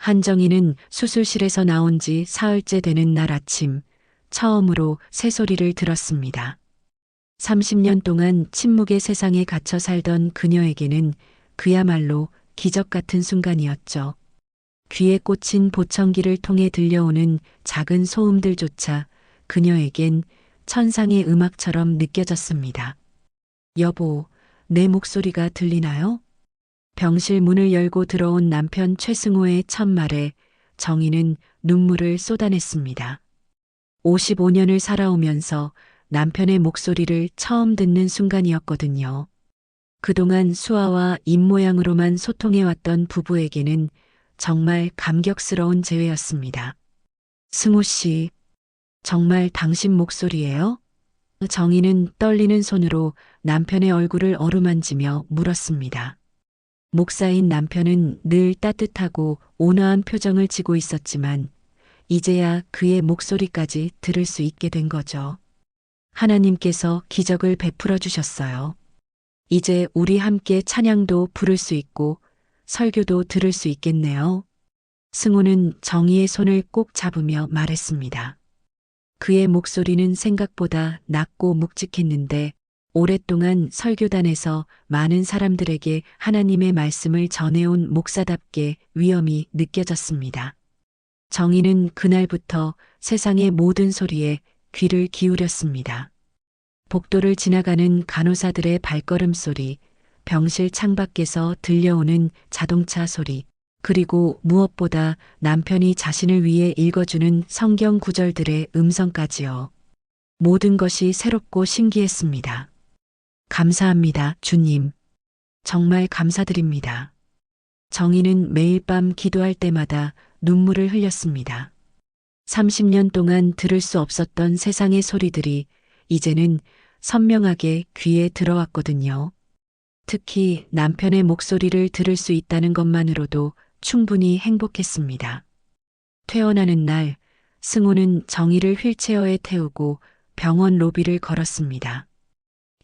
한정희는 수술실에서 나온 지 사흘째 되는 날 아침, 처음으로 새소리를 들었습니다. 30년 동안 침묵의 세상에 갇혀 살던 그녀에게는 그야말로 기적 같은 순간이었죠. 귀에 꽂힌 보청기를 통해 들려오는 작은 소음들조차 그녀에겐 천상의 음악처럼 느껴졌습니다. 여보, 내 목소리가 들리나요? 병실 문을 열고 들어온 남편 최승호의 첫 말에 정희는 눈물을 쏟아냈습니다. 55년을 살아오면서 남편의 목소리를 처음 듣는 순간이었거든요. 그동안 수아와 입모양으로만 소통해왔던 부부에게는 정말 감격스러운 재회였습니다. 승호 씨, 정말 당신 목소리예요? 정희는 떨리는 손으로 남편의 얼굴을 어루만지며 물었습니다. 목사인 남편은 늘 따뜻하고 온화한 표정을 지고 있었지만 이제야 그의 목소리까지 들을 수 있게 된 거죠. 하나님께서 기적을 베풀어 주셨어요. 이제 우리 함께 찬양도 부를 수 있고 설교도 들을 수 있겠네요. 승호는 정희의 손을 꼭 잡으며 말했습니다. 그의 목소리는 생각보다 낮고 묵직했는데 오랫동안 설교단에서 많은 사람들에게 하나님의 말씀을 전해온 목사답게 위엄이 느껴졌습니다. 정희는 그날부터 세상의 모든 소리에 귀를 기울였습니다. 복도를 지나가는 간호사들의 발걸음 소리, 병실 창밖에서 들려오는 자동차 소리, 그리고 무엇보다 남편이 자신을 위해 읽어주는 성경 구절들의 음성까지요. 모든 것이 새롭고 신기했습니다. 감사합니다, 주님. 정말 감사드립니다. 정희는 매일 밤 기도할 때마다 눈물을 흘렸습니다. 30년 동안 들을 수 없었던 세상의 소리들이 이제는 선명하게 귀에 들어왔거든요. 특히 남편의 목소리를 들을 수 있다는 것만으로도 충분히 행복했습니다. 퇴원하는 날, 승호는 정희를 휠체어에 태우고 병원 로비를 걸었습니다.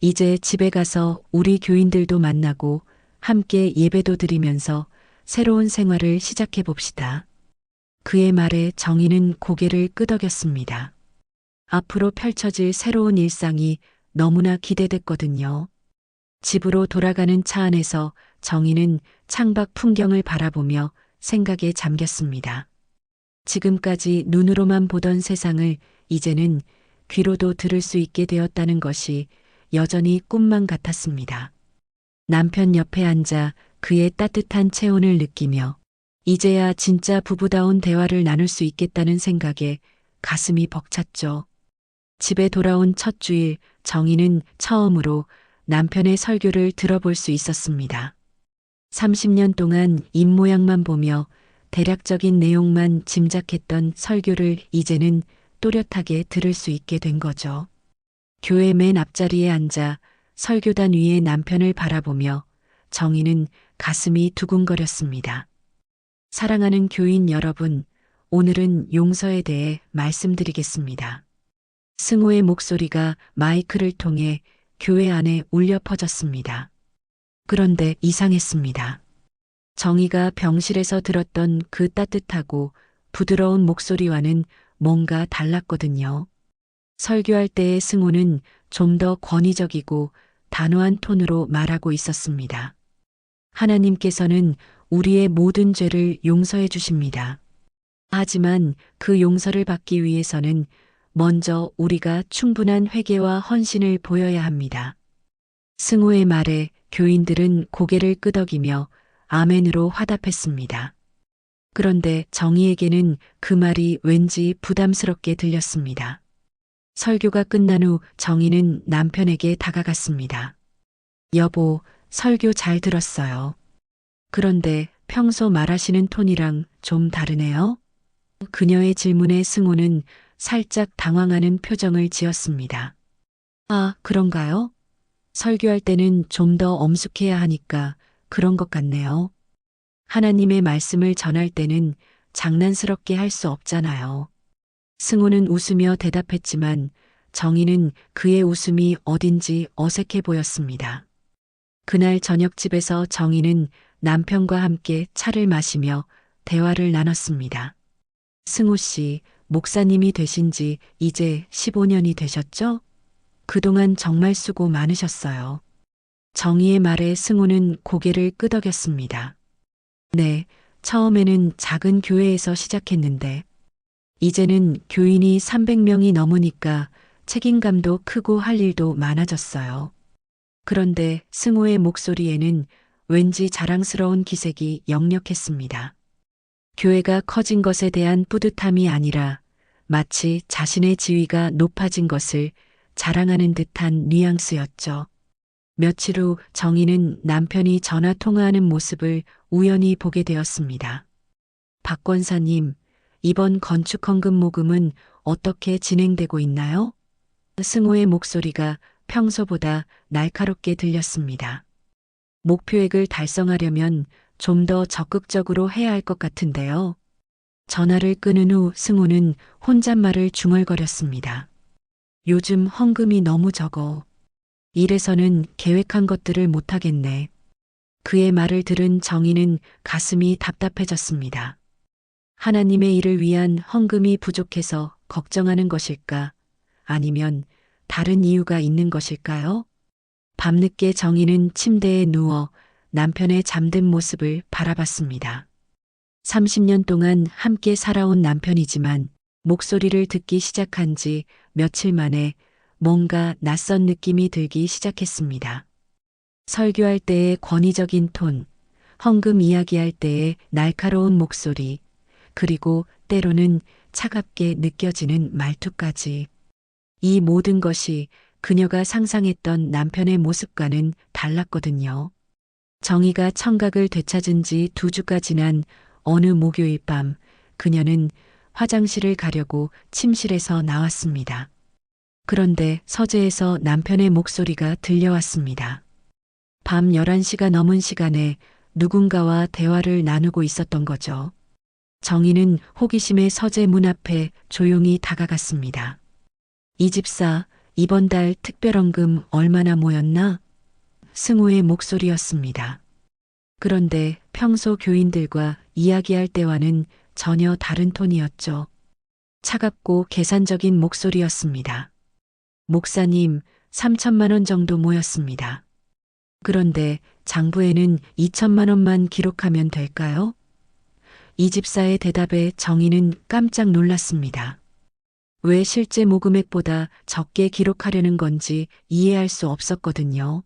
이제 집에 가서 우리 교인들도 만나고 함께 예배도 드리면서 새로운 생활을 시작해 봅시다. 그의 말에 정희는 고개를 끄덕였습니다. 앞으로 펼쳐질 새로운 일상이 너무나 기대됐거든요. 집으로 돌아가는 차 안에서 정희는 창밖 풍경을 바라보며 생각에 잠겼습니다. 지금까지 눈으로만 보던 세상을 이제는 귀로도 들을 수 있게 되었다는 것이 여전히 꿈만 같았습니다. 남편 옆에 앉아 그의 따뜻한 체온을 느끼며 이제야 진짜 부부다운 대화를 나눌 수 있겠다는 생각에 가슴이 벅찼죠. 집에 돌아온 첫 주일 정희는 처음으로 남편의 설교를 들어볼 수 있었습니다. 30년 동안 입모양만 보며 대략적인 내용만 짐작했던 설교를 이제는 또렷하게 들을 수 있게 된 거죠. 교회 맨 앞자리에 앉아 설교단 위에 남편을 바라보며 정희는 가슴이 두근거렸습니다. 사랑하는 교인 여러분, 오늘은 용서에 대해 말씀드리겠습니다. 승호의 목소리가 마이크를 통해 교회 안에 울려 퍼졌습니다. 그런데 이상했습니다. 정희가 병실에서 들었던 그 따뜻하고 부드러운 목소리와는 뭔가 달랐거든요. 설교할 때의 승호는 좀 더 권위적이고 단호한 톤으로 말하고 있었습니다. 하나님께서는 우리의 모든 죄를 용서해 주십니다. 하지만 그 용서를 받기 위해서는 먼저 우리가 충분한 회개와 헌신을 보여야 합니다. 승호의 말에 교인들은 고개를 끄덕이며 아멘으로 화답했습니다. 그런데 정희에게는 그 말이 왠지 부담스럽게 들렸습니다. 설교가 끝난 후 정희는 남편에게 다가갔습니다. 여보, 설교 잘 들었어요. 그런데 평소 말하시는 톤이랑 좀 다르네요? 그녀의 질문에 승호는 살짝 당황하는 표정을 지었습니다. 아, 그런가요? 설교할 때는 좀 더 엄숙해야 하니까 그런 것 같네요. 하나님의 말씀을 전할 때는 장난스럽게 할 수 없잖아요. 승호는 웃으며 대답했지만 정희는 그의 웃음이 어딘지 어색해 보였습니다. 그날 저녁집에서 정희는 남편과 함께 차를 마시며 대화를 나눴습니다. 승우 씨, 목사님이 되신 지 이제 15년이 되셨죠? 그동안 정말 수고 많으셨어요. 정희의 말에 승우는 고개를 끄덕였습니다. 네, 처음에는 작은 교회에서 시작했는데, 이제는 교인이 300명이 넘으니까 책임감도 크고 할 일도 많아졌어요. 그런데 승우의 목소리에는 왠지 자랑스러운 기색이 역력했습니다. 교회가 커진 것에 대한 뿌듯함이 아니라 마치 자신의 지위가 높아진 것을 자랑하는 듯한 뉘앙스였죠. 며칠 후 정희는 남편이 전화 통화하는 모습을 우연히 보게 되었습니다. 박 권사님, 이번 건축 헌금 모금은 어떻게 진행되고 있나요? 승호의 목소리가 평소보다 날카롭게 들렸습니다. 목표액을 달성하려면 좀 더 적극적으로 해야 할 것 같은데요. 전화를 끊은 후 승호는 혼잣말을 중얼거렸습니다. 요즘 헌금이 너무 적어. 이래서는 계획한 것들을 못하겠네. 그의 말을 들은 정희는 가슴이 답답해졌습니다. 하나님의 일을 위한 헌금이 부족해서 걱정하는 것일까? 아니면 다른 이유가 있는 것일까요? 밤늦게 정희는 침대에 누워 남편의 잠든 모습을 바라봤습니다. 30년 동안 함께 살아온 남편이지만 목소리를 듣기 시작한 지 며칠 만에 뭔가 낯선 느낌이 들기 시작했습니다. 설교할 때의 권위적인 톤, 헌금 이야기할 때의 날카로운 목소리, 그리고 때로는 차갑게 느껴지는 말투까지. 이 모든 것이 그녀가 상상했던 남편의 모습과는 달랐거든요. 정희가 청각을 되찾은 지 2주가 지난 어느 목요일 밤, 그녀는 화장실을 가려고 침실에서 나왔습니다. 그런데 서재에서 남편의 목소리가 들려왔습니다. 밤 11시가 넘은 시간에 누군가와 대화를 나누고 있었던 거죠. 정희는 호기심에 서재 문 앞에 조용히 다가갔습니다. 이 집사, 이번 달 특별헌금 얼마나 모였나? 승우의 목소리였습니다. 그런데 평소 교인들과 이야기할 때와는 전혀 다른 톤이었죠. 차갑고 계산적인 목소리였습니다. 목사님, 3천만 원 정도 모였습니다. 그런데 장부에는 2천만 원만 기록하면 될까요? 이 집사의 대답에 정희는 깜짝 놀랐습니다. 왜 실제 모금액보다 적게 기록하려는 건지 이해할 수 없었거든요.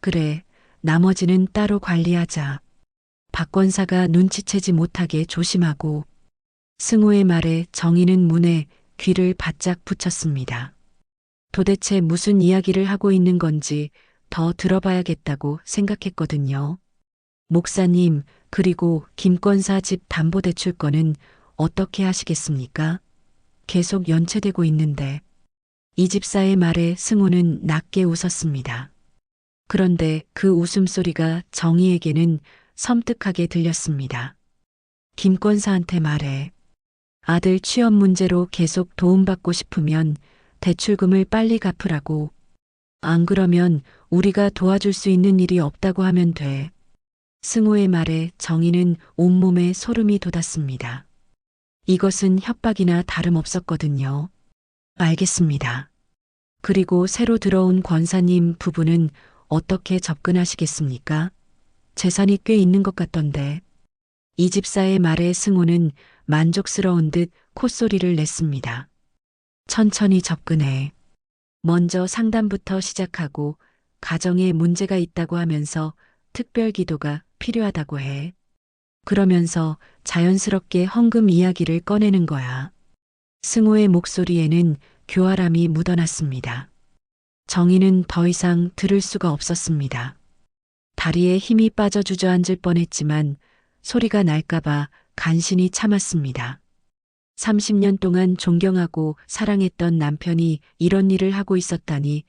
그래, 나머지는 따로 관리하자. 박 권사가 눈치채지 못하게 조심하고. 승우의 말에 정희는 문에 귀를 바짝 붙였습니다. 도대체 무슨 이야기를 하고 있는 건지 더 들어봐야겠다고 생각했거든요. 목사님, 그리고 김 권사 집 담보대출 건은 어떻게 하시겠습니까? 계속 연체되고 있는데. 이 집사의 말에 승우는 낮게 웃었습니다. 그런데 그 웃음소리가 정희에게는 섬뜩하게 들렸습니다. 김 권사한테 말해. 아들 취업 문제로 계속 도움받고 싶으면 대출금을 빨리 갚으라고. 안 그러면 우리가 도와줄 수 있는 일이 없다고 하면 돼. 승우의 말에 정희는 온몸에 소름이 돋았습니다. 이것은 협박이나 다름없었거든요. 알겠습니다. 그리고 새로 들어온 권사님 부부는 어떻게 접근하시겠습니까? 재산이 꽤 있는 것 같던데. 이 집사의 말에 승우는 만족스러운 듯 콧소리를 냈습니다. 천천히 접근해. 먼저 상담부터 시작하고 가정에 문제가 있다고 하면서 특별 기도가 필요하다고 해. 그러면서 자연스럽게 헌금 이야기를 꺼내는 거야. 승우의 목소리에는 교활함이 묻어났습니다. 정희는 더 이상 들을 수가 없었습니다. 다리에 힘이 빠져 주저앉을 뻔했지만 소리가 날까봐 간신히 참았습니다. 30년 동안 존경하고 사랑했던 남편이 이런 일을 하고 있었다니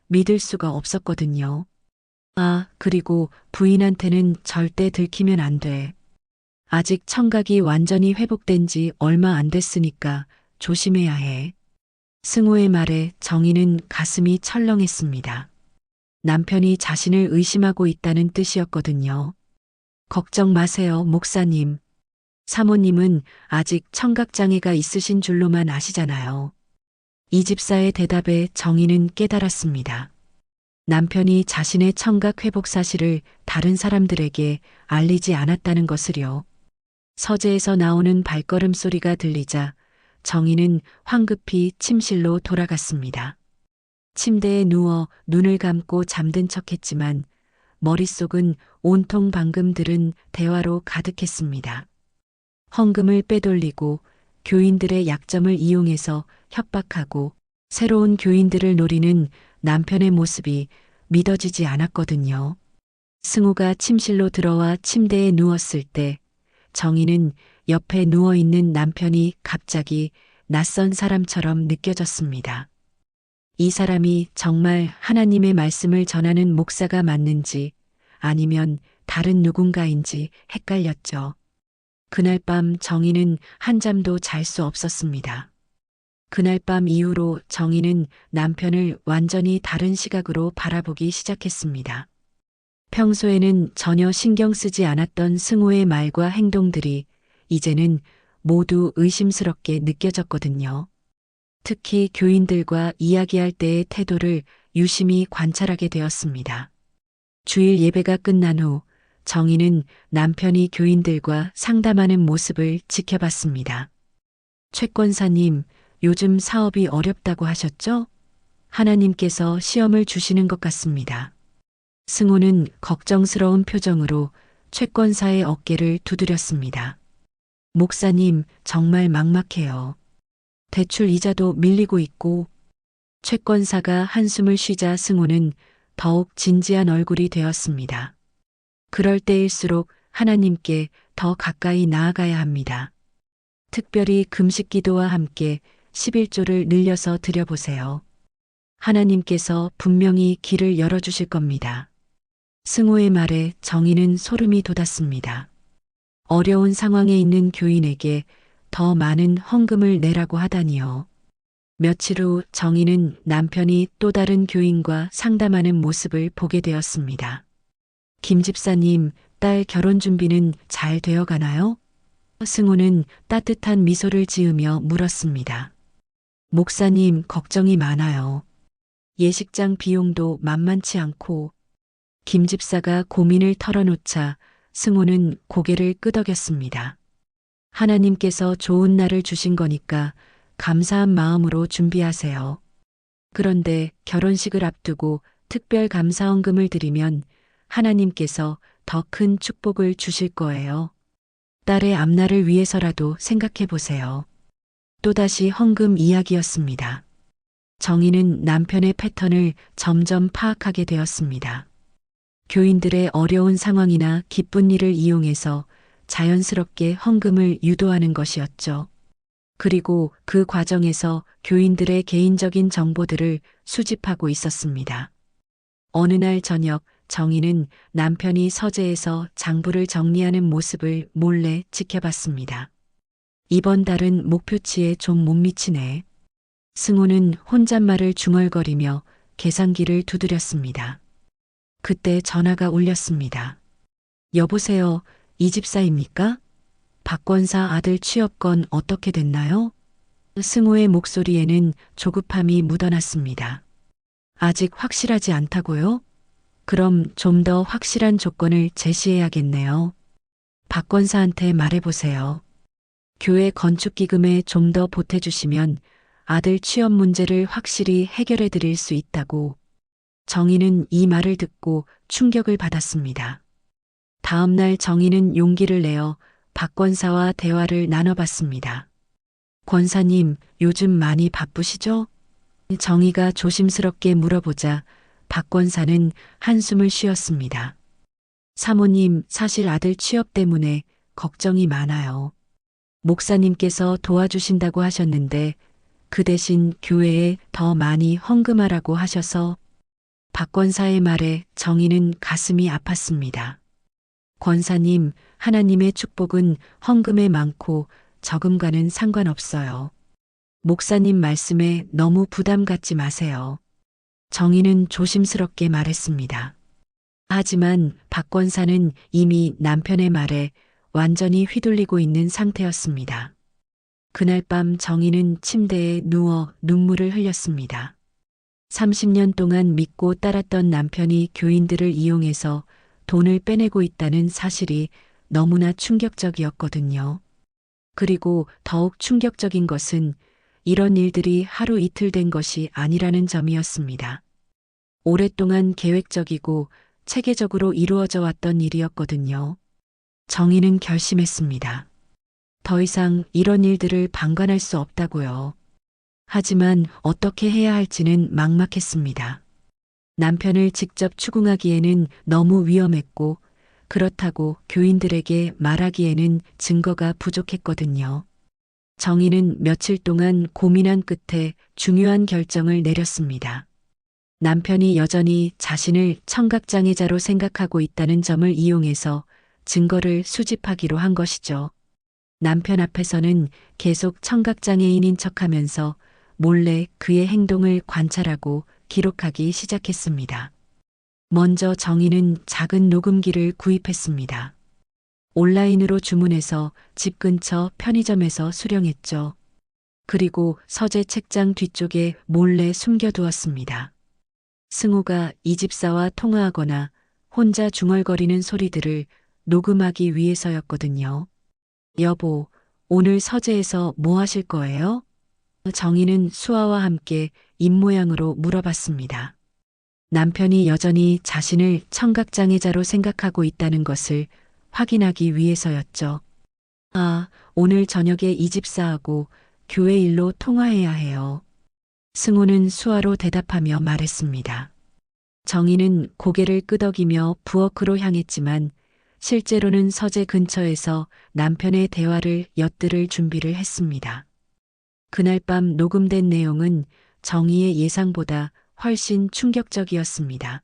믿을 수가 없었거든요. 아, 그리고 부인한테는 절대 들키면 안 돼. 아직 청각이 완전히 회복된 지 얼마 안 됐으니까 조심해야 해. 승우의 말에 정희는 가슴이 철렁했습니다. 남편이 자신을 의심하고 있다는 뜻이었거든요. 걱정 마세요, 목사님. 사모님은 아직 청각장애가 있으신 줄로만 아시잖아요. 이 집사의 대답에 정희는 깨달았습니다. 남편이 자신의 청각 회복 사실을 다른 사람들에게 알리지 않았다는 것을요. 서재에서 나오는 발걸음 소리가 들리자 정희는 황급히 침실로 돌아갔습니다. 침대에 누워 눈을 감고 잠든 척했지만 머릿속은 온통 방금 들은 대화로 가득했습니다. 헌금을 빼돌리고 교인들의 약점을 이용해서 협박하고 새로운 교인들을 노리는 남편의 모습이 믿어지지 않았거든요. 승우가 침실로 들어와 침대에 누웠을 때 정희는 옆에 누워있는 남편이 갑자기 낯선 사람처럼 느껴졌습니다. 이 사람이 정말 하나님의 말씀을 전하는 목사가 맞는지 아니면 다른 누군가인지 헷갈렸죠. 그날 밤 정희는 한잠도 잘 수 없었습니다. 그날 밤 이후로 정희는 남편을 완전히 다른 시각으로 바라보기 시작했습니다. 평소에는 전혀 신경 쓰지 않았던 승호의 말과 행동들이 이제는 모두 의심스럽게 느껴졌거든요. 특히 교인들과 이야기할 때의 태도를 유심히 관찰하게 되었습니다. 주일 예배가 끝난 후 정희는 남편이 교인들과 상담하는 모습을 지켜봤습니다. 최 권사님, 요즘 사업이 어렵다고 하셨죠? 하나님께서 시험을 주시는 것 같습니다. 승호는 걱정스러운 표정으로 최 권사의 어깨를 두드렸습니다. 목사님, 정말 막막해요. 대출 이자도 밀리고 있고. 최 권사가 한숨을 쉬자 승호는 더욱 진지한 얼굴이 되었습니다. 그럴 때일수록 하나님께 더 가까이 나아가야 합니다. 특별히 금식 기도와 함께 11조를 늘려서 드려보세요. 하나님께서 분명히 길을 열어주실 겁니다. 승호의 말에 정희는 소름이 돋았습니다. 어려운 상황에 있는 교인에게 더 많은 헌금을 내라고 하다니요. 며칠 후 정희는 남편이 또 다른 교인과 상담하는 모습을 보게 되었습니다. 김 집사님, 딸 결혼 준비는 잘 되어 가나요? 승호는 따뜻한 미소를 지으며 물었습니다. 목사님, 걱정이 많아요. 예식장 비용도 만만치 않고. 김 집사가 고민을 털어놓자 승호는 고개를 끄덕였습니다. 하나님께서 좋은 날을 주신 거니까 감사한 마음으로 준비하세요. 그런데 결혼식을 앞두고 특별 감사헌금을 드리면 하나님께서 더 큰 축복을 주실 거예요. 딸의 앞날을 위해서라도 생각해 보세요. 또다시 헌금 이야기였습니다. 정희는 남편의 패턴을 점점 파악하게 되었습니다. 교인들의 어려운 상황이나 기쁜 일을 이용해서 자연스럽게 헌금을 유도하는 것이었죠. 그리고 그 과정에서 교인들의 개인적인 정보들을 수집하고 있었습니다. 어느 날 저녁 정희는 남편이 서재에서 장부를 정리하는 모습을 몰래 지켜봤습니다. 이번 달은 목표치에 좀 못 미치네. 승호는 혼잣말을 중얼거리며 계산기를 두드렸습니다. 그때 전화가 울렸습니다. 여보세요, 이 집사입니까? 박권사 아들 취업건 어떻게 됐나요? 승호의 목소리에는 조급함이 묻어났습니다. 아직 확실하지 않다고요? 그럼 좀 더 확실한 조건을 제시해야겠네요. 박권사한테 말해보세요. 교회 건축기금에 좀 더 보태주시면 아들 취업 문제를 확실히 해결해 드릴 수 있다고. 정희는 이 말을 듣고 충격을 받았습니다. 다음 날 정희는 용기를 내어 박 권사와 대화를 나눠봤습니다. 권사님, 요즘 많이 바쁘시죠? 정희가 조심스럽게 물어보자 박 권사는 한숨을 쉬었습니다. 사모님, 사실 아들 취업 때문에 걱정이 많아요. 목사님께서 도와주신다고 하셨는데 그 대신 교회에 더 많이 헌금하라고 하셔서. 박 권사의 말에 정희는 가슴이 아팠습니다. 권사님, 하나님의 축복은 헌금에 많고 적음과는 상관없어요. 목사님 말씀에 너무 부담 갖지 마세요. 정희는 조심스럽게 말했습니다. 하지만 박 권사는 이미 남편의 말에 완전히 휘둘리고 있는 상태였습니다. 그날 밤 정희는 침대에 누워 눈물을 흘렸습니다. 30년 동안 믿고 따랐던 남편이 교인들을 이용해서 돈을 빼내고 있다는 사실이 너무나 충격적이었거든요. 그리고 더욱 충격적인 것은 이런 일들이 하루 이틀 된 것이 아니라는 점이었습니다. 오랫동안 계획적이고 체계적으로 이루어져 왔던 일이었거든요. 정희는 결심했습니다. 더 이상 이런 일들을 방관할 수 없다고요. 하지만 어떻게 해야 할지는 막막했습니다. 남편을 직접 추궁하기에는 너무 위험했고, 그렇다고 교인들에게 말하기에는 증거가 부족했거든요. 정희는 며칠 동안 고민한 끝에 중요한 결정을 내렸습니다. 남편이 여전히 자신을 청각장애자로 생각하고 있다는 점을 이용해서 증거를 수집하기로 한 것이죠. 남편 앞에서는 계속 청각장애인인 척하면서 몰래 그의 행동을 관찰하고 기록하기 시작했습니다. 먼저 정희는 작은 녹음기를 구입했습니다. 온라인으로 주문해서 집 근처 편의점에서 수령했죠. 그리고 서재 책장 뒤쪽에 몰래 숨겨두었습니다. 승우가 이 집사와 통화하거나 혼자 중얼거리는 소리들을 녹음하기 위해서였거든요. 여보, 오늘 서재에서 뭐 하실 거예요? 정희는 수아와 함께 입모양으로 물어봤습니다. 남편이 여전히 자신을 청각장애자로 생각하고 있다는 것을 확인하기 위해서였죠. 아, 오늘 저녁에 이 집사하고 교회 일로 통화해야 해요. 승우는 수아로 대답하며 말했습니다. 정희는 고개를 끄덕이며 부엌으로 향했지만 실제로는 서재 근처에서 남편의 대화를 엿들을 준비를 했습니다. 그날 밤 녹음된 내용은 정희의 예상보다 훨씬 충격적이었습니다.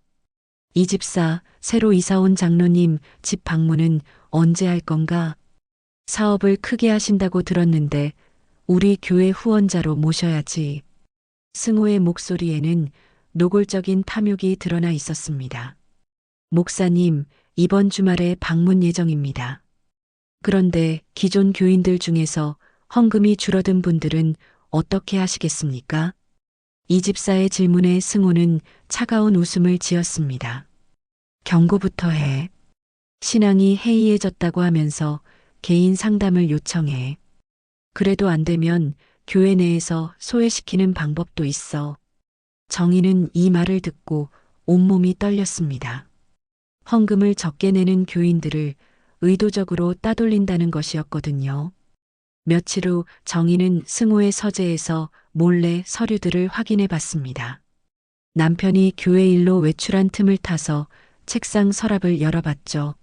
이 집사, 새로 이사온 장로님 집 방문은 언제 할 건가? 사업을 크게 하신다고 들었는데 우리 교회 후원자로 모셔야지. 승우의 목소리에는 노골적인 탐욕이 드러나 있었습니다. 목사님, 이번 주말에 방문 예정입니다. 그런데 기존 교인들 중에서 헌금이 줄어든 분들은 어떻게 하시겠습니까? 이 집사의 질문에 승우는 차가운 웃음을 지었습니다. 경고부터 해. 신앙이 해이해졌다고 하면서 개인 상담을 요청해. 그래도 안 되면 교회 내에서 소외시키는 방법도 있어. 정희는 이 말을 듣고 온몸이 떨렸습니다. 헌금을 적게 내는 교인들을 의도적으로 따돌린다는 것이었거든요. 며칠 후 정희는 승우의 서재에서 몰래 서류들을 확인해 봤습니다. 남편이 교회 일로 외출한 틈을 타서 책상 서랍을 열어봤죠.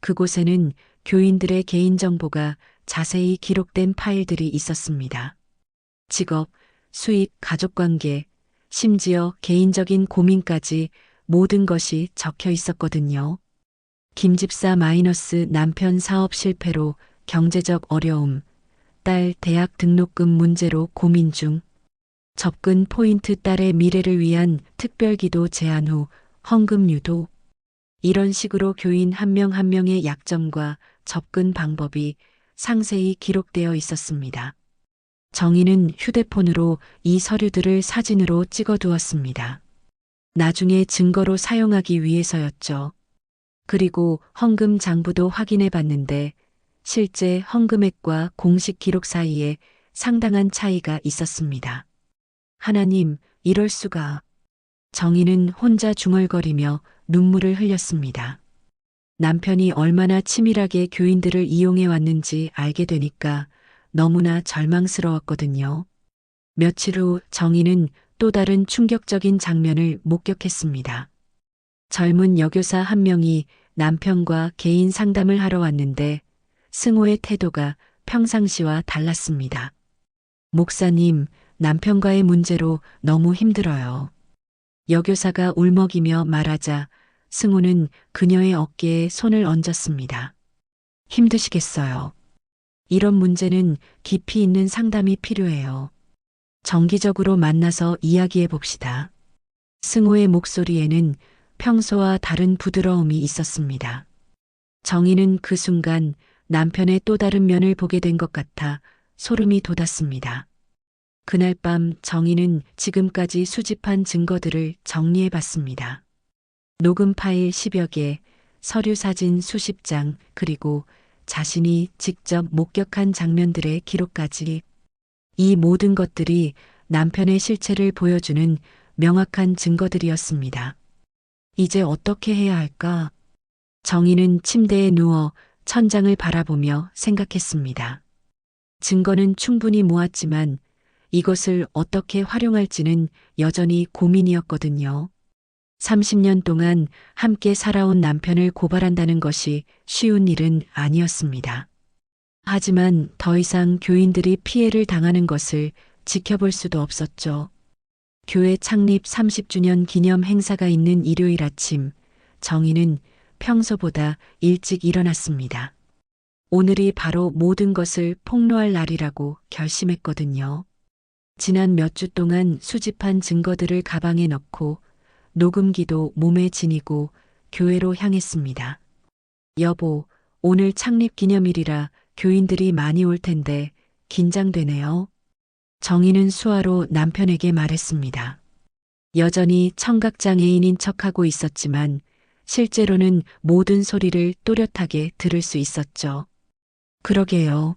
그곳에는 교인들의 개인정보가 자세히 기록된 파일들이 있었습니다. 직업, 수입, 가족관계, 심지어 개인적인 고민까지 모든 것이 적혀 있었거든요. 김 집사 마이너스 남편 사업 실패로 경제적 어려움, 딸 대학 등록금 문제로 고민 중, 접근 포인트 딸의 미래를 위한 특별기도 제안 후 헌금 유도. 이런 식으로 교인 한 명 한 명의 약점과 접근 방법이 상세히 기록되어 있었습니다. 정희는 휴대폰으로 이 서류들을 사진으로 찍어두었습니다. 나중에 증거로 사용하기 위해서였죠. 그리고 헌금 장부도 확인해 봤는데 실제 헌금액과 공식 기록 사이에 상당한 차이가 있었습니다. 하나님, 이럴 수가. 정희는 혼자 중얼거리며 눈물을 흘렸습니다. 남편이 얼마나 치밀하게 교인들을 이용해 왔는지 알게 되니까 너무나 절망스러웠거든요. 며칠 후 정희는 또 다른 충격적인 장면을 목격했습니다. 젊은 여교사 한 명이 남편과 개인 상담을 하러 왔는데 승호의 태도가 평상시와 달랐습니다. 목사님, 남편과의 문제로 너무 힘들어요. 여교사가 울먹이며 말하자 승호는 그녀의 어깨에 손을 얹었습니다. 힘드시겠어요. 이런 문제는 깊이 있는 상담이 필요해요. 정기적으로 만나서 이야기해 봅시다. 승호의 목소리에는 평소와 다른 부드러움이 있었습니다. 정희는 그 순간 남편의 또 다른 면을 보게 된 것 같아 소름이 돋았습니다. 그날 밤 정희는 지금까지 수집한 증거들을 정리해 봤습니다. 녹음 파일 10여 개, 서류 사진 수십 장, 그리고 자신이 직접 목격한 장면들의 기록까지. 이 모든 것들이 남편의 실체를 보여주는 명확한 증거들이었습니다. 이제 어떻게 해야 할까? 정희는 침대에 누워 천장을 바라보며 생각했습니다. 증거는 충분히 모았지만 이것을 어떻게 활용할지는 여전히 고민이었거든요. 30년 동안 함께 살아온 남편을 고발한다는 것이 쉬운 일은 아니었습니다. 하지만 더 이상 교인들이 피해를 당하는 것을 지켜볼 수도 없었죠. 교회 창립 30주년 기념 행사가 있는 일요일 아침, 정희는 평소보다 일찍 일어났습니다. 오늘이 바로 모든 것을 폭로할 날이라고 결심했거든요. 지난 몇 주 동안 수집한 증거들을 가방에 넣고 녹음기도 몸에 지니고 교회로 향했습니다. 여보, 오늘 창립 기념일이라 교인들이 많이 올 텐데 긴장되네요. 정희는 수화로 남편에게 말했습니다. 여전히 청각장애인인 척하고 있었지만 실제로는 모든 소리를 또렷하게 들을 수 있었죠. 그러게요.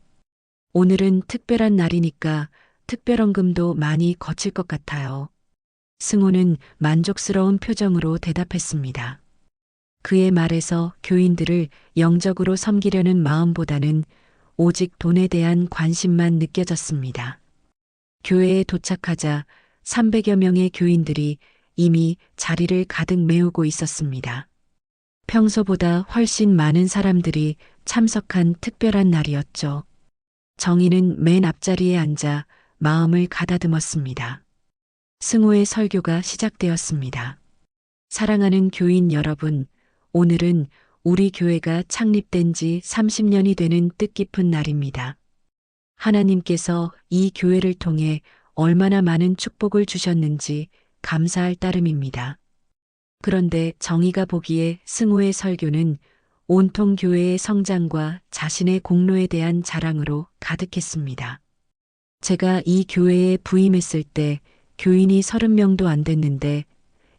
오늘은 특별한 날이니까 특별헌금도 많이 거칠 것 같아요. 승호는 만족스러운 표정으로 대답했습니다. 그의 말에서 교인들을 영적으로 섬기려는 마음보다는 오직 돈에 대한 관심만 느껴졌습니다. 교회에 도착하자 300여 명의 교인들이 이미 자리를 가득 메우고 있었습니다. 평소보다 훨씬 많은 사람들이 참석한 특별한 날이었죠. 정희는 맨 앞자리에 앉아 마음을 가다듬었습니다. 승호의 설교가 시작되었습니다. 사랑하는 교인 여러분, 오늘은 우리 교회가 창립된 지 30년이 되는 뜻깊은 날입니다. 하나님께서 이 교회를 통해 얼마나 많은 축복을 주셨는지 감사할 따름입니다. 그런데 정희가 보기에 승호의 설교는 온통 교회의 성장과 자신의 공로에 대한 자랑으로 가득했습니다. 제가 이 교회에 부임했을 때 교인이 30명도 안 됐는데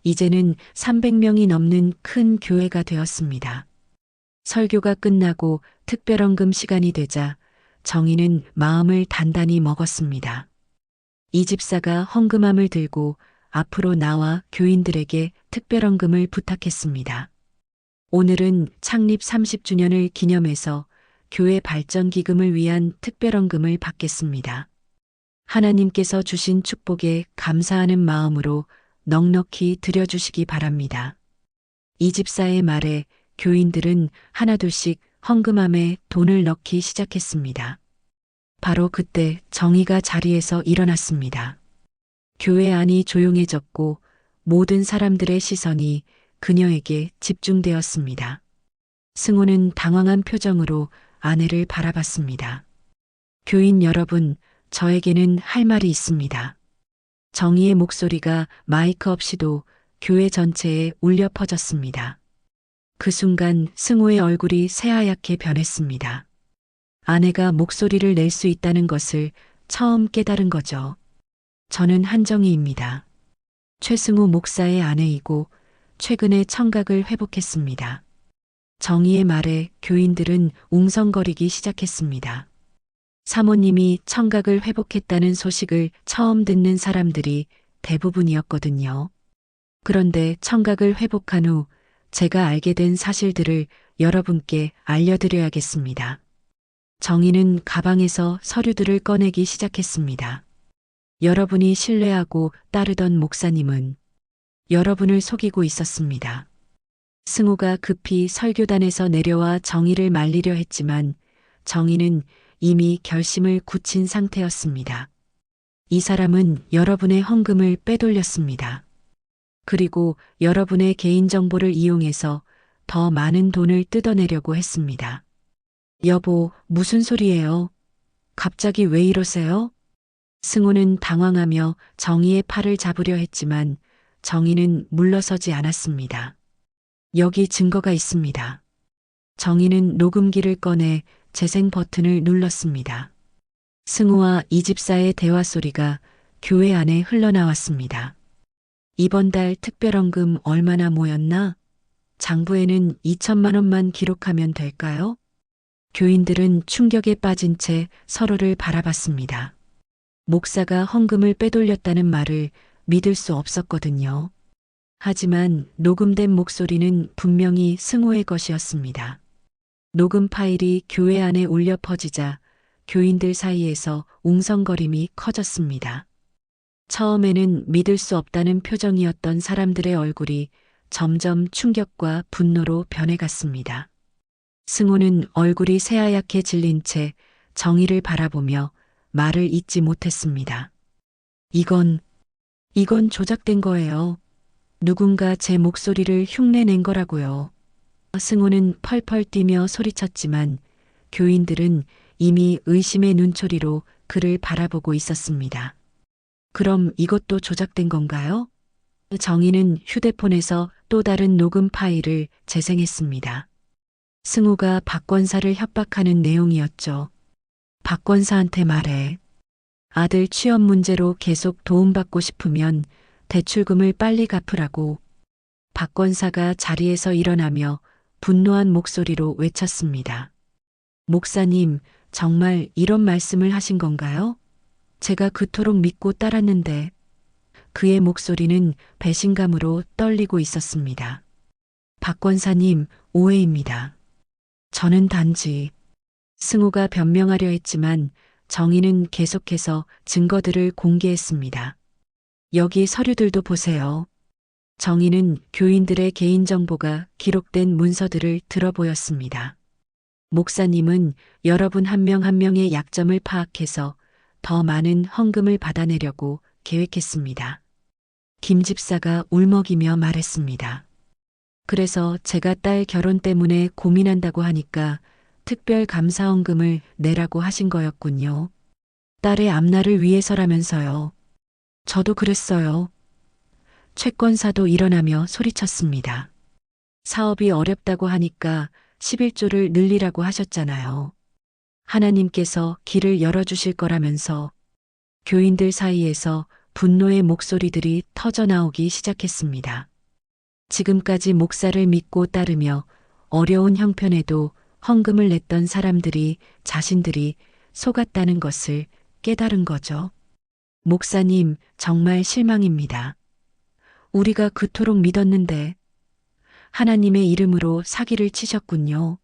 이제는 300명이 넘는 큰 교회가 되었습니다. 설교가 끝나고 특별헌금 시간이 되자 정희는 마음을 단단히 먹었습니다. 이 집사가 헌금함을 들고 앞으로 나와 교인들에게 특별헌금을 부탁했습니다. 오늘은 창립 30주년을 기념해서 교회 발전 기금을 위한 특별헌금을 받겠습니다. 하나님께서 주신 축복에 감사하는 마음으로 넉넉히 드려주시기 바랍니다. 이 집사의 말에 교인들은 하나둘씩 헌금함에 돈을 넣기 시작했습니다. 바로 그때 정희가 자리에서 일어났습니다. 교회 안이 조용해졌고 모든 사람들의 시선이 그녀에게 집중되었습니다. 승호는 당황한 표정으로 아내를 바라봤습니다. 교인 여러분, 저에게는 할 말이 있습니다. 정희의 목소리가 마이크 없이도 교회 전체에 울려 퍼졌습니다. 그 순간 승호의 얼굴이 새하얗게 변했습니다. 아내가 목소리를 낼 수 있다는 것을 처음 깨달은 거죠. 저는 한정희입니다. 최승호 목사의 아내이고 최근에 청각을 회복했습니다. 정희의 말에 교인들은 웅성거리기 시작했습니다. 사모님이 청각을 회복했다는 소식을 처음 듣는 사람들이 대부분이었거든요. 그런데 청각을 회복한 후 제가 알게 된 사실들을 여러분께 알려드려야겠습니다. 정희는 가방에서 서류들을 꺼내기 시작했습니다. 여러분이 신뢰하고 따르던 목사님은 여러분을 속이고 있었습니다. 승호가 급히 설교단에서 내려와 정희를 말리려 했지만 정희는 이미 결심을 굳힌 상태였습니다. 이 사람은 여러분의 헌금을 빼돌렸습니다. 그리고 여러분의 개인정보를 이용해서 더 많은 돈을 뜯어내려고 했습니다. 여보, 무슨 소리예요? 갑자기 왜 이러세요? 승호는 당황하며 정희의 팔을 잡으려 했지만 정희는 물러서지 않았습니다. 여기 증거가 있습니다. 정희는 녹음기를 꺼내 재생 버튼을 눌렀습니다. 승우와 이 집사의 대화 소리가 교회 안에 흘러나왔습니다. 이번 달 특별헌금 얼마나 모였나? 장부에는 2천만 원만 기록하면 될까요? 교인들은 충격에 빠진 채 서로를 바라봤습니다. 목사가 헌금을 빼돌렸다는 말을 믿을 수 없었거든요. 하지만 녹음된 목소리는 분명히 승우의 것이었습니다. 녹음 파일이 교회 안에 울려 퍼지자 교인들 사이에서 웅성거림이 커졌습니다. 처음에는 믿을 수 없다는 표정이었던 사람들의 얼굴이 점점 충격과 분노로 변해갔습니다. 승우는 얼굴이 새하얗게 질린 채 정의를 바라보며 말을 잇지 못했습니다. 이건 조작된 거예요. 누군가 제 목소리를 흉내낸 거라고요. 승우는 펄펄 뛰며 소리쳤지만 교인들은 이미 의심의 눈초리로 그를 바라보고 있었습니다. 그럼 이것도 조작된 건가요? 정희는 휴대폰에서 또 다른 녹음 파일을 재생했습니다. 승우가 박 권사를 협박하는 내용이었죠. 박 권사한테 말해. 아들 취업 문제로 계속 도움받고 싶으면 대출금을 빨리 갚으라고. 박 권사가 자리에서 일어나며 분노한 목소리로 외쳤습니다. 목사님, 정말 이런 말씀을 하신 건가요? 제가 그토록 믿고 따랐는데. 그의 목소리는 배신감으로 떨리고 있었습니다. 박 권사님, 오해입니다. 저는 단지. 승우가 변명하려 했지만 정희는 계속해서 증거들을 공개했습니다. 여기 서류들도 보세요. 정희는 교인들의 개인정보가 기록된 문서들을 들어보였습니다. 목사님은 여러분 한 명 한 명의 약점을 파악해서 더 많은 헌금을 받아내려고 계획했습니다. 김 집사가 울먹이며 말했습니다. 그래서 제가 딸 결혼 때문에 고민한다고 하니까 특별 감사헌금을 내라고 하신 거였군요. 딸의 앞날을 위해서라면서요. 저도 그랬어요. 채권사도 일어나며 소리쳤습니다. 사업이 어렵다고 하니까 11조를 늘리라고 하셨잖아요. 하나님께서 길을 열어주실 거라면서. 교인들 사이에서 분노의 목소리들이 터져나오기 시작했습니다. 지금까지 목사를 믿고 따르며 어려운 형편에도 헌금을 냈던 사람들이 자신들이 속았다는 것을 깨달은 거죠. 목사님, 정말 실망입니다. 우리가 그토록 믿었는데 하나님의 이름으로 사기를 치셨군요.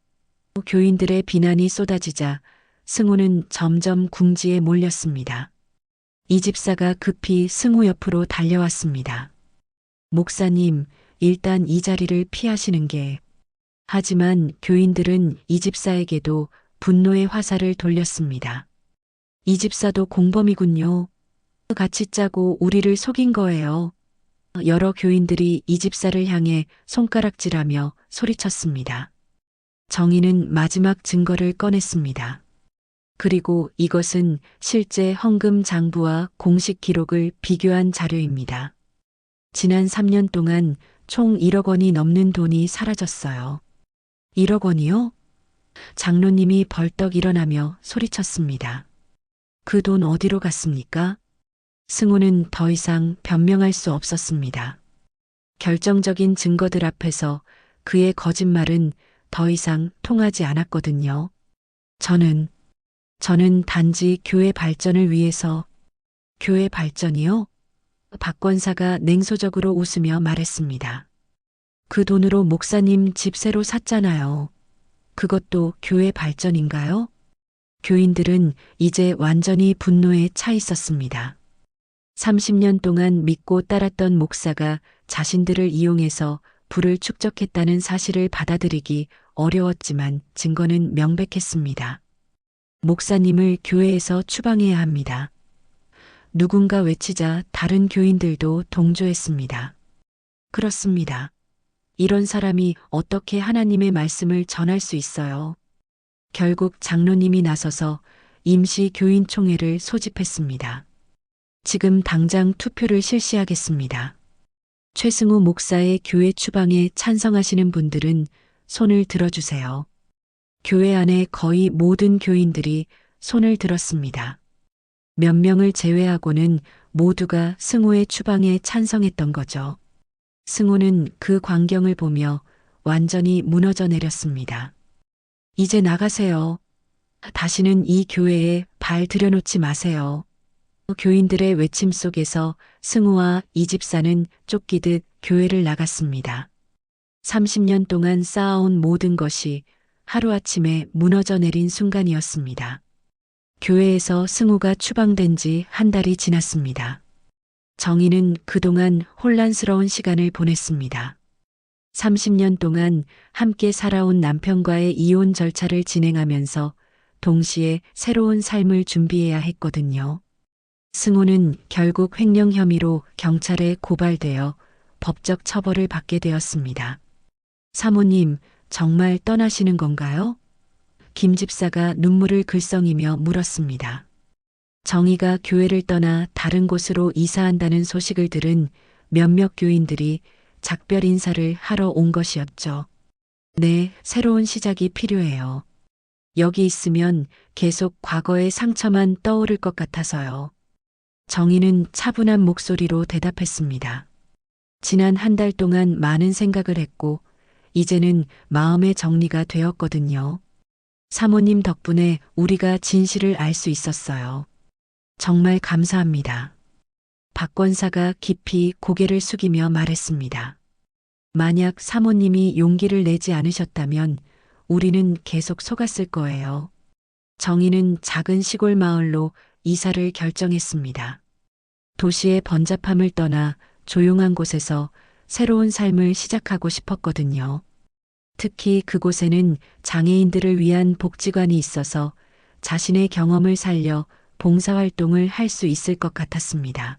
교인들의 비난이 쏟아지자 승우는 점점 궁지에 몰렸습니다. 이 집사가 급히 승우 옆으로 달려왔습니다. 목사님, 일단 이 자리를 피하시는 게. 하지만 교인들은 이 집사에게도 분노의 화살을 돌렸습니다. 이 집사도 공범이군요. 같이 짜고 우리를 속인 거예요. 여러 교인들이 이 집사를 향해 손가락질하며 소리쳤습니다. 정희는 마지막 증거를 꺼냈습니다. 그리고 이것은 실제 헌금 장부와 공식 기록을 비교한 자료입니다. 지난 3년 동안 총 1억 원이 넘는 돈이 사라졌어요. 1억 원이요? 장로님이 벌떡 일어나며 소리쳤습니다. 그 돈 어디로 갔습니까? 승우는 더 이상 변명할 수 없었습니다. 결정적인 증거들 앞에서 그의 거짓말은 더 이상 통하지 않았거든요. 저는 단지 교회 발전을 위해서. 교회 발전이요? 박 권사가 냉소적으로 웃으며 말했습니다. 그 돈으로 목사님 집 새로 샀잖아요. 그것도 교회 발전인가요? 교인들은 이제 완전히 분노에 차 있었습니다. 30년 동안 믿고 따랐던 목사가 자신들을 이용해서 부를 축적했다는 사실을 받아들이기 어려웠지만 증거는 명백했습니다. 목사님을 교회에서 추방해야 합니다. 누군가 외치자 다른 교인들도 동조했습니다. 그렇습니다. 이런 사람이 어떻게 하나님의 말씀을 전할 수 있어요? 결국 장로님이 나서서 임시 교인총회를 소집했습니다. 지금 당장 투표를 실시하겠습니다. 최승우 목사의 교회 추방에 찬성하시는 분들은 손을 들어주세요. 교회 안에 거의 모든 교인들이 손을 들었습니다. 몇 명을 제외하고는 모두가 승호의 추방에 찬성했던 거죠. 승호는 그 광경을 보며 완전히 무너져 내렸습니다. 이제 나가세요. 다시는 이 교회에 발 들여놓지 마세요. 교인들의 외침 속에서 승우와 이 집사는 쫓기듯 교회를 나갔습니다. 30년 동안 쌓아온 모든 것이 하루아침에 무너져 내린 순간이었습니다. 교회에서 승우가 추방된 지 한 달이 지났습니다. 정희는 그동안 혼란스러운 시간을 보냈습니다. 30년 동안 함께 살아온 남편과의 이혼 절차를 진행하면서 동시에 새로운 삶을 준비해야 했거든요. 승호는 결국 횡령 혐의로 경찰에 고발되어 법적 처벌을 받게 되었습니다. 사모님, 정말 떠나시는 건가요? 김 집사가 눈물을 글썽이며 물었습니다. 정희가 교회를 떠나 다른 곳으로 이사한다는 소식을 들은 몇몇 교인들이 작별 인사를 하러 온 것이었죠. 네, 새로운 시작이 필요해요. 여기 있으면 계속 과거의 상처만 떠오를 것 같아서요. 정희는 차분한 목소리로 대답했습니다. 지난 한 달 동안 많은 생각을 했고, 이제는 마음의 정리가 되었거든요. 사모님 덕분에 우리가 진실을 알 수 있었어요. 정말 감사합니다. 박 권사가 깊이 고개를 숙이며 말했습니다. 만약 사모님이 용기를 내지 않으셨다면 우리는 계속 속았을 거예요. 정희는 작은 시골 마을로 이사를 결정했습니다. 도시의 번잡함을 떠나 조용한 곳에서 새로운 삶을 시작하고 싶었거든요. 특히 그곳에는 장애인들을 위한 복지관이 있어서 자신의 경험을 살려 봉사활동을 할 수 있을 것 같았습니다.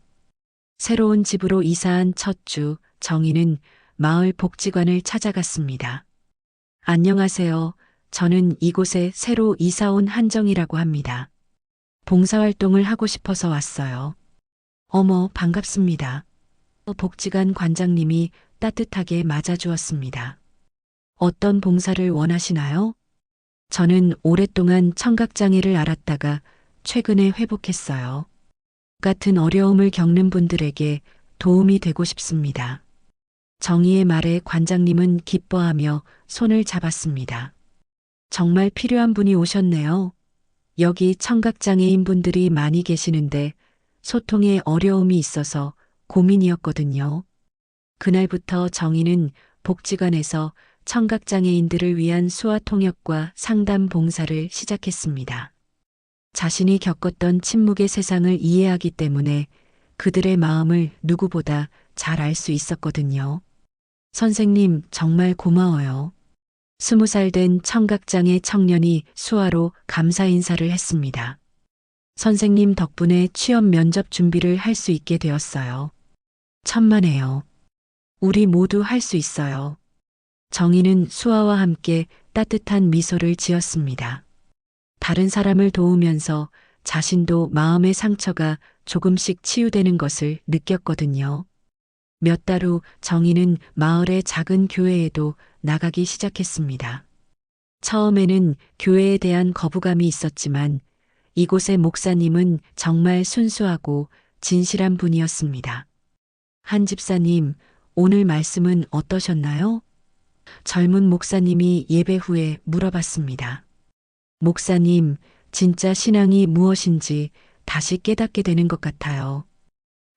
새로운 집으로 이사한 첫 주, 정희는 마을 복지관을 찾아갔습니다. 안녕하세요. 저는 이곳에 새로 이사 온 한정이라고 합니다. 봉사활동을 하고 싶어서 왔어요. 어머, 반갑습니다. 복지관 관장님이 따뜻하게 맞아주었습니다. 어떤 봉사를 원하시나요? 저는 오랫동안 청각장애를 앓았다가 최근에 회복했어요. 같은 어려움을 겪는 분들에게 도움이 되고 싶습니다. 정희의 말에 관장님은 기뻐하며 손을 잡았습니다. 정말 필요한 분이 오셨네요. 여기 청각장애인 분들이 많이 계시는데 소통에 어려움이 있어서 고민이었거든요. 그날부터 정희는 복지관에서 청각장애인들을 위한 수화 통역과 상담 봉사를 시작했습니다. 자신이 겪었던 침묵의 세상을 이해하기 때문에 그들의 마음을 누구보다 잘 알 수 있었거든요. 선생님, 정말 고마워요. 20살 된 청각장애 청년이 수화로 감사 인사를 했습니다. 선생님 덕분에 취업 면접 준비를 할 수 있게 되었어요. 천만에요. 우리 모두 할 수 있어요. 정희는 수아와 함께 따뜻한 미소를 지었습니다. 다른 사람을 도우면서 자신도 마음의 상처가 조금씩 치유되는 것을 느꼈거든요. 몇 달 후 정희는 마을의 작은 교회에도 나가기 시작했습니다. 처음에는 교회에 대한 거부감이 있었지만 이곳의 목사님은 정말 순수하고 진실한 분이었습니다. 한 집사님, 오늘 말씀은 어떠셨나요? 젊은 목사님이 예배 후에 물어봤습니다. 목사님, 진짜 신앙이 무엇인지 다시 깨닫게 되는 것 같아요.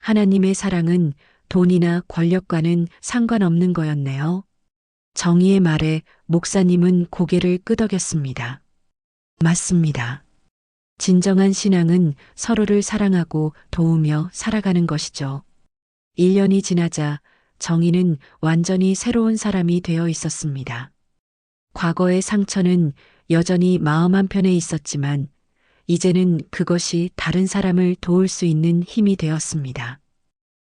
하나님의 사랑은 돈이나 권력과는 상관없는 거였네요. 정의의 말에 목사님은 고개를 끄덕였습니다. 맞습니다. 진정한 신앙은 서로를 사랑하고 도우며 살아가는 것이죠. 1년이 지나자 정희는 완전히 새로운 사람이 되어 있었습니다. 과거의 상처는 여전히 마음 한편에 있었지만 이제는 그것이 다른 사람을 도울 수 있는 힘이 되었습니다.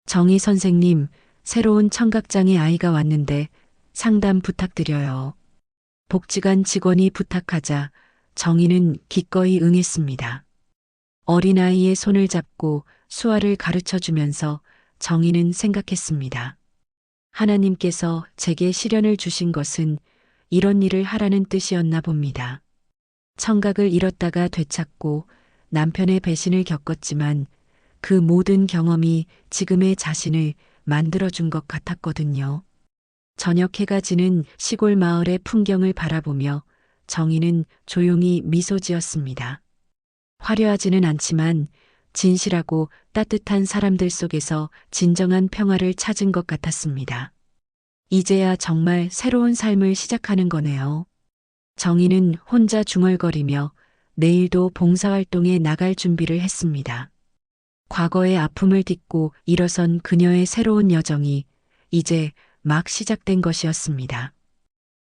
정희 선생님, 새로운 청각장애 아이가 왔는데 상담 부탁드려요. 복지관 직원이 부탁하자 정희는 기꺼이 응했습니다. 어린아이의 손을 잡고 수화를 가르쳐 주면서 정희는 생각했습니다. 하나님께서 제게 시련을 주신 것은 이런 일을 하라는 뜻이었나 봅니다. 청각을 잃었다가 되찾고 남편의 배신을 겪었지만 그 모든 경험이 지금의 자신을 만들어준 것 같았거든요. 저녁 해가 지는 시골 마을의 풍경을 바라보며 정희는 조용히 미소 지었습니다. 화려하지는 않지만 진실하고 따뜻한 사람들 속에서 진정한 평화를 찾은 것 같았습니다. 이제야 정말 새로운 삶을 시작하는 거네요. 정희는 혼자 중얼거리며 내일도 봉사활동에 나갈 준비를 했습니다. 과거의 아픔을 딛고 일어선 그녀의 새로운 여정이 이제 막 시작된 것이었습니다.